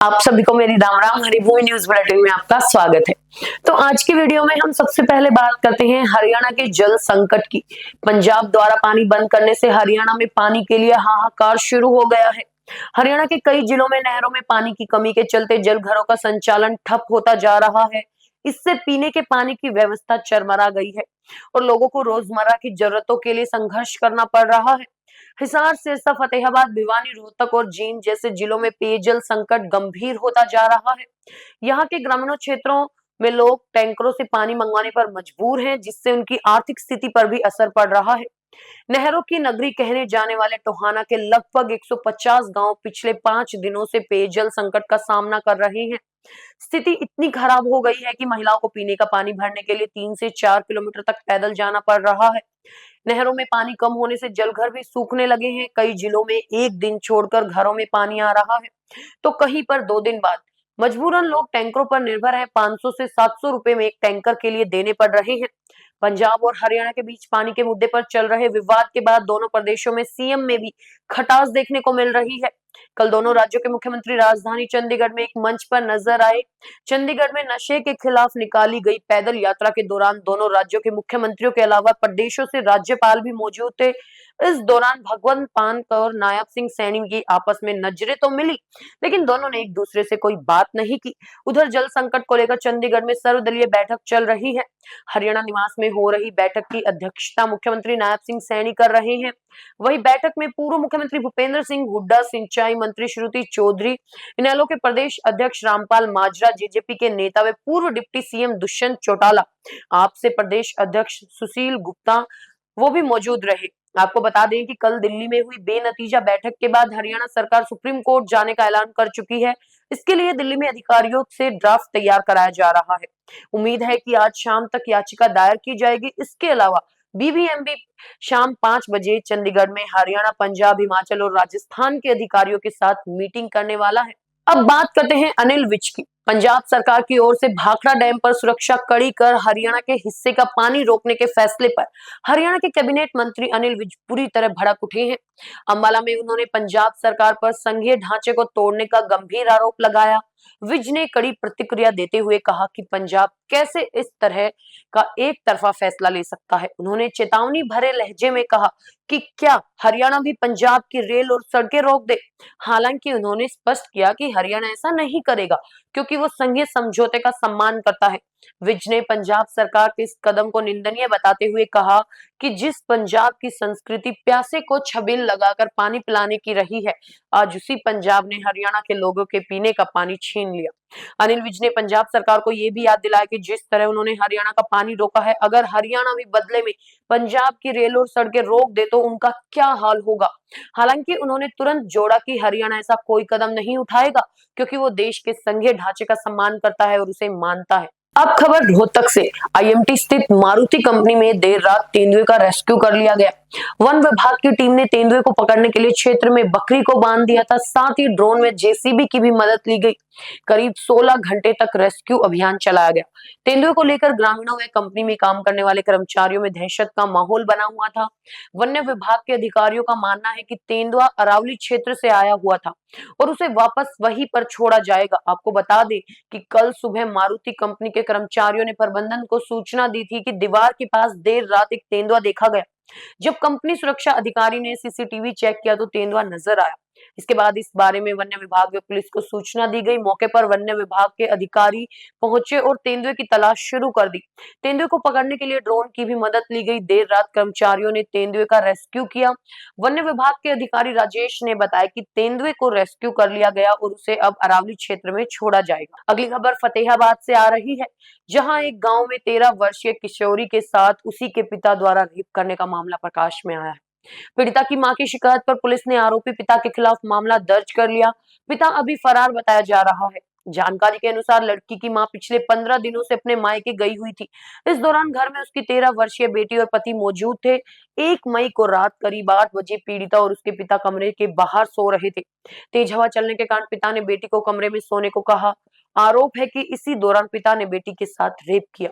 आप सभी को मेरी राम राम। हरिभूमि न्यूज बुलेटिन में आपका स्वागत है। तो आज की वीडियो में हम सबसे पहले बात करते हैं हरियाणा के जल संकट की। पंजाब द्वारा पानी बंद करने से हरियाणा में पानी के लिए हाहाकार शुरू हो गया है। हरियाणा के कई जिलों में नहरों में पानी की कमी के चलते जल घरों का संचालन ठप होता जा रहा है। इससे पीने के पानी की व्यवस्था चरमरा गई है और लोगों को रोजमर्रा की जरूरतों के लिए संघर्ष करना पड़ रहा है। हिसार, सिरसा, फतेहाबाद, भिवानी, रोहतक और जींद जैसे जिलों में पेयजल संकट गंभीर होता जा रहा है। यहाँ के ग्रामीण क्षेत्रों में लोग टैंकरों से पानी मंगवाने पर मजबूर हैं, जिससे उनकी आर्थिक स्थिति पर भी असर पड़ रहा है। नहरों की नगरी कहने जाने वाले टोहाना के लगभग 150 गांव पिछले 5 दिनों से पेयजल संकट का सामना कर रहे हैं। स्थिति इतनी खराब हो गई है कि महिलाओं को पीने का पानी भरने के लिए 3 से 4 किलोमीटर तक पैदल जाना पड़ रहा है। नहरों में पानी कम होने से जलघर भी सूखने लगे हैं। कई जिलों में एक दिन छोड़कर घरों में पानी आ रहा है, तो कहीं पर 2 दिन बाद। मजबूरन लोग टैंकरों पर निर्भर हैं। 500 से 700 रुपए में एक टैंकर के लिए देने पड़ रहे हैं। पंजाब और हरियाणा के बीच पानी के मुद्दे पर चल रहे विवाद के बाद दोनों प्रदेशों में सीएम में भी खटास देखने को मिल रही है। कल दोनों राज्यों के मुख्यमंत्री राजधानी चंडीगढ़ में एक मंच पर नजर आए। चंडीगढ़ में नशे के खिलाफ निकाली गई पैदल यात्रा के दौरान दोनों राज्यों के मुख्यमंत्रियों के अलावा प्रदेशों से राज्यपाल भी मौजूद थे। इस दौरान भगवंत मान और नायब सिंह सैनी की आपस में नजरें तो मिली, लेकिन दोनों ने एक दूसरे से कोई बात नहीं की। उधर जल संकट को लेकर चंडीगढ़ में सर्वदलीय बैठक चल रही है। हरियाणा निवास में हो रही बैठक की अध्यक्षता मुख्यमंत्री नायब सिंह सैनी कर रहे हैं। वही बैठक में पूर्व मुख्यमंत्री भूपेंद्र सिंह हुड्डा, सिंचाई मंत्री श्रुति चौधरी, इनेलो के प्रदेश अध्यक्ष रामपाल माजरा, जेजेपी के नेता व पूर्व डिप्टी सीएम दुष्यंत चौटाला, आप से प्रदेश अध्यक्ष सुशील गुप्ता वो भी मौजूद रहे। आपको बता दें कि कल दिल्ली में हुई बेनतीजा बैठक के बाद हरियाणा सरकार सुप्रीम कोर्ट जाने का ऐलान कर चुकी है। इसके लिए दिल्ली में अधिकारियों से ड्राफ्ट तैयार कराया जा रहा है। उम्मीद है कि आज शाम तक याचिका दायर की जाएगी। इसके अलावा बीबीएमबी शाम 5 बजे चंडीगढ़ में हरियाणा, पंजाब, हिमाचल और राजस्थान के अधिकारियों के साथ मीटिंग करने वाला है। अब बात करते हैं अनिल विज की। पंजाब सरकार की ओर से भाखड़ा डैम पर सुरक्षा कड़ी कर हरियाणा के हिस्से का पानी रोकने के फैसले पर हरियाणा के कैबिनेट मंत्री अनिल विज पूरी तरह भड़क उठे हैं। अंबाला में उन्होंने पंजाब सरकार पर संघीय ढांचे को तोड़ने का गंभीर आरोप लगाया। विज ने कड़ी प्रतिक्रिया देते हुए कहा कि पंजाब कैसे इस तरह का एक तरफा फैसला ले सकता है। उन्होंने चेतावनी भरे लहजे में कहा कि क्या हरियाणा भी पंजाब की रेल और सड़कें रोक दे। हालांकि उन्होंने स्पष्ट किया कि हरियाणा ऐसा नहीं करेगा, क्योंकि वो संघीय समझौते का सम्मान करता है। विज ने पंजाब सरकार के इस कदम को निंदनीय बताते हुए कहा कि जिस पंजाब की संस्कृति प्यासे को छबील लगाकर पानी पिलाने की रही है, आज उसी पंजाब ने हरियाणा के लोगों के पीने का पानी छीन लिया। अनिल विज ने पंजाब सरकार को यह भी याद दिलाया कि जिस तरह उन्होंने हरियाणा का पानी रोका है, अगर हरियाणा भी बदले में पंजाब की रेल और सड़कें रोक दे तो उनका क्या हाल होगा। हालांकि उन्होंने तुरंत जोड़ा कि हरियाणा ऐसा कोई कदम नहीं उठाएगा, क्योंकि वो देश के संघीय ढांचे का सम्मान करता है और उसे मानता है। अब खबर रोहतक से। आईएमटी स्थित मारुति कंपनी में देर रात तेंदुए का रेस्क्यू कर लिया गया। वन विभाग की टीम ने तेंदुए को पकड़ने के लिए क्षेत्र में बकरी को बांध दिया था। साथ ही ड्रोन में जेसीबी की भी मदद ली गई। करीब 16 घंटे तक रेस्क्यू अभियान चलाया गया। तेंदुए को लेकर ग्रामीणों व कंपनी में काम करने वाले कर्मचारियों में दहशत का माहौल बना हुआ था। वन्य विभाग के अधिकारियों का मानना है कि तेंदुआ अरावली क्षेत्र से आया हुआ था और उसे वापस वहीं पर छोड़ा जाएगा। आपको बता दें कि कल सुबह मारुति कंपनी के कर्मचारियों ने प्रबंधन को सूचना दी थी कि दीवार के पास देर रात एक तेंदुआ देखा गया। जब कंपनी सुरक्षा अधिकारी ने सीसीटीवी चेक किया तो तेंदुआ नजर आया। इसके बाद इस बारे में वन्य विभाग व पुलिस को सूचना दी गई। मौके पर वन्य विभाग के अधिकारी पहुंचे और तेंदुए की तलाश शुरू कर दी। तेंदुए को पकड़ने के लिए ड्रोन की भी मदद ली गई। देर रात कर्मचारियों ने तेंदुए का रेस्क्यू किया। वन्य विभाग के अधिकारी राजेश ने बताया कि तेंदुए को रेस्क्यू कर लिया गया और उसे अब अरावली क्षेत्र में छोड़ा जाएगा। अगली खबर फतेहाबाद से आ रही है, जहां एक गांव में 13 वर्षीय किशोरी के साथ उसी के पिता द्वारा रेप करने का मामला प्रकाश में आया है। पीड़िता की मां की शिकायत पर पुलिस ने आरोपी पिता के खिलाफ मामला दर्ज कर लिया। पिता अभी फरार बताया जा रहा है। जानकारी के अनुसार लड़की की मां पिछले 15 दिनों से अपने मायके गई हुई थी। इस दौरान घर में उसकी 13 वर्षीय बेटी और पति मौजूद थे। 1 मई को रात करीब 8 बजे पीड़िता और उसके पिता कमरे के बाहर सो रहे थे। तेज हवा चलने के कारण पिता ने बेटी को कमरे में सोने को कहा आरोप है कि इसी दौरान पिता ने बेटी के साथ रेप किया।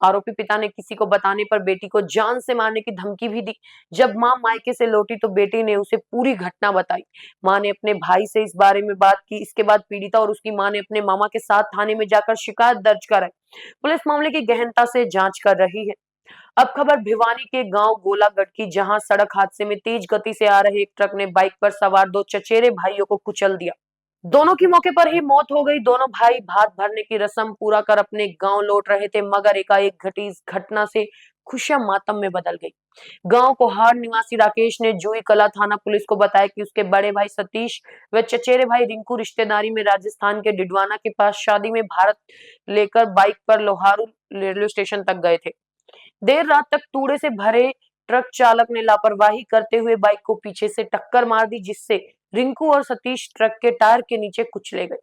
आरोपी पिता ने किसी को बताने पर बेटी को जान से मारने की धमकी भी दी। जब मां मायके से लौटी तो बेटी ने उसे पूरी घटना बताई। मां ने अपने भाई से इस बारे में बात की। इसके बाद पीड़िता और उसकी मां ने अपने मामा के साथ थाने में जाकर शिकायत दर्ज कराई। पुलिस मामले की गहनता से जांच कर रही है। अब खबर भिवानी के गांव गोलागढ़ की, जहां सड़क हादसे में तेज गति से आ रहे एक ट्रक ने बाइक पर सवार दो चचेरे भाइयों को कुचल दिया। दोनों की मौके पर ही मौत हो गई। दोनों भाई भात भरने की रस्म पूरा कर अपने गांव लौट रहे थे, मगर एकाएक घटी इस घटना से खुशियां मातम में बदल गई। गांव कोहार निवासी राकेश ने जूही कला थाना पुलिस को बताया कि उसके बड़े भाई सतीश व चचेरे भाई रिंकू रिश्तेदारी में राजस्थान के डिडवाना के पास शादी में भारत लेकर बाइक पर लोहारू रेलवे स्टेशन तक गए थे। देर रात तक तूड़े से भरे ट्रक चालक ने लापरवाही करते हुए बाइक को पीछे से टक्कर मार दी, जिससे रिंकू और सतीश ट्रक के टायर के नीचे कुचले गए,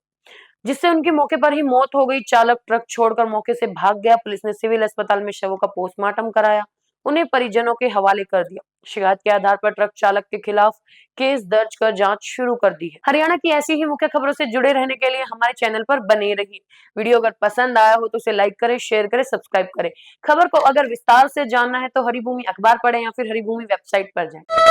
जिससे उनकी मौके पर ही मौत हो गई। चालक ट्रक छोड़कर मौके से भाग गया। पुलिस ने सिविल अस्पताल में शवों का पोस्टमार्टम कराया, उन्हें परिजनों के हवाले कर दिया। शिकायत के आधार पर ट्रक चालक के खिलाफ केस दर्ज कर जांच शुरू कर दी है। हरियाणा की ऐसी ही मुख्य खबरों से जुड़े रहने के लिए हमारे चैनल पर बने रहिए। वीडियो अगर पसंद आया हो तो उसे लाइक करें, शेयर करें, सब्सक्राइब करें। खबर को अगर विस्तार से जानना है तो हरिभूमि अखबार पढ़ें या फिर हरिभूमि वेबसाइट पर जाएं।